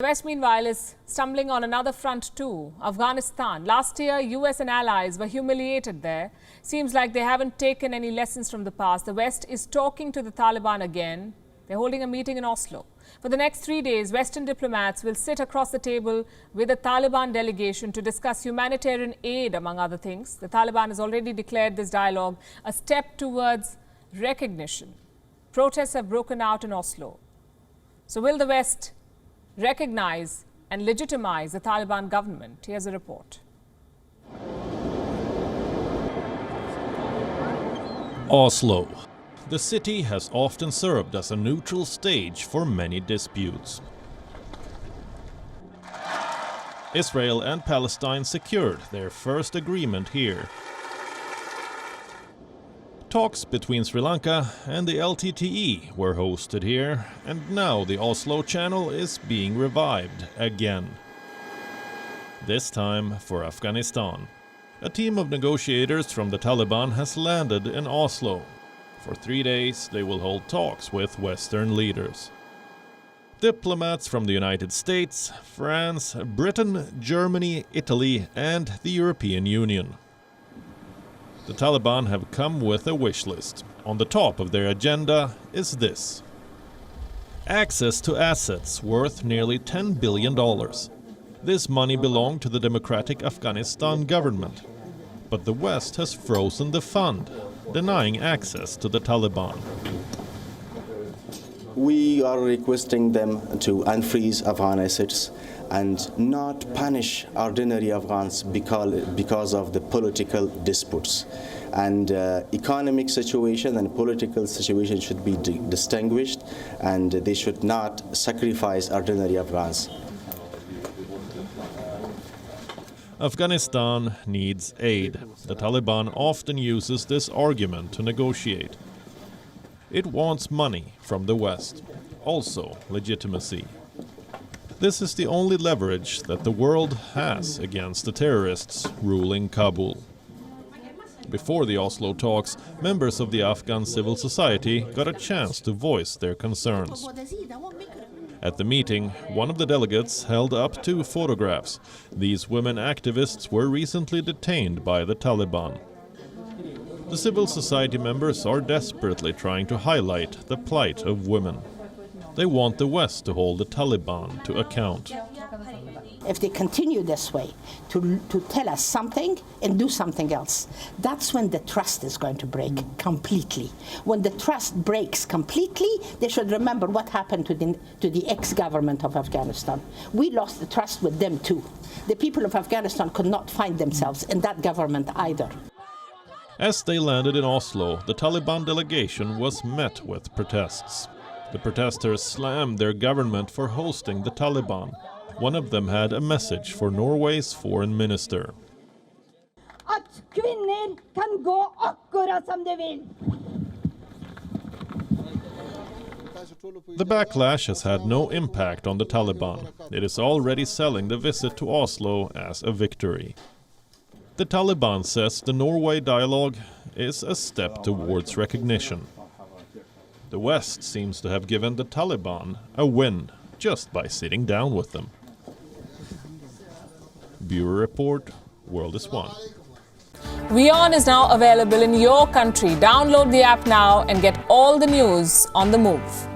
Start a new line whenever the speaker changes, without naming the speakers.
The West, meanwhile, is stumbling on another front too, Afghanistan. Last year, US and allies were humiliated there. Seems like they haven't taken any lessons from the past. The West is talking to the Taliban again. They're holding a meeting in Oslo. For the next 3 days, Western diplomats will sit across the table with the Taliban delegation to discuss humanitarian aid, among other things. The Taliban has already declared this dialogue a step towards recognition. Protests have broken out in Oslo. So will the West recognize and legitimize the Taliban government? Here's a report.
Oslo. The city has often served as a neutral stage for many disputes. Israel and Palestine secured their first agreement here. Talks between Sri Lanka and the LTTE were hosted here, and now the Oslo Channel is being revived again. This time for Afghanistan. A team of negotiators from the Taliban has landed in Oslo. For 3 days, they will hold talks with Western leaders. Diplomats from the United States, France, Britain, Germany, Italy, and the European Union. The Taliban have come with a wish list. On the top of their agenda is this: access to assets worth nearly $10 billion. This money belonged to the democratic Afghanistan government. But the West has frozen the fund, denying access to the Taliban.
We are requesting them to unfreeze Afghan assets and not punish ordinary Afghans because of the political disputes. And economic situation and political situation should be distinguished, and they should not sacrifice ordinary Afghans.
Afghanistan needs aid. The Taliban often uses this argument to negotiate. It wants money from the West, also legitimacy. This is the only leverage that the world has against the terrorists ruling Kabul. Before the Oslo talks, members of the Afghan civil society got a chance to voice their concerns. At the meeting, one of the delegates held up 2 photographs. These women activists were recently detained by the Taliban. The civil society members are desperately trying to highlight the plight of women. They want the West to hold the Taliban to account.
If they continue this way, to tell us something and do something else, that's when the trust is going to break completely. When the trust breaks completely, they should remember what happened to the ex-government of Afghanistan. We lost the trust with them too. The people of Afghanistan could not find themselves in that government either.
As they landed in Oslo, the Taliban delegation was met with protests. The protesters slammed their government for hosting the Taliban. One of them had a message for Norway's foreign minister.
At kvinner kan gå akkurat som de vill.
The backlash has had no impact on the Taliban. It is already selling the visit to Oslo as a victory. The Taliban says the Norway dialogue is a step towards recognition. The West sees to have given the Taliban a win just by sitting down with them. Bureau Report, World is One.
WION is now available in your country. Download the app now and get all the news on the move.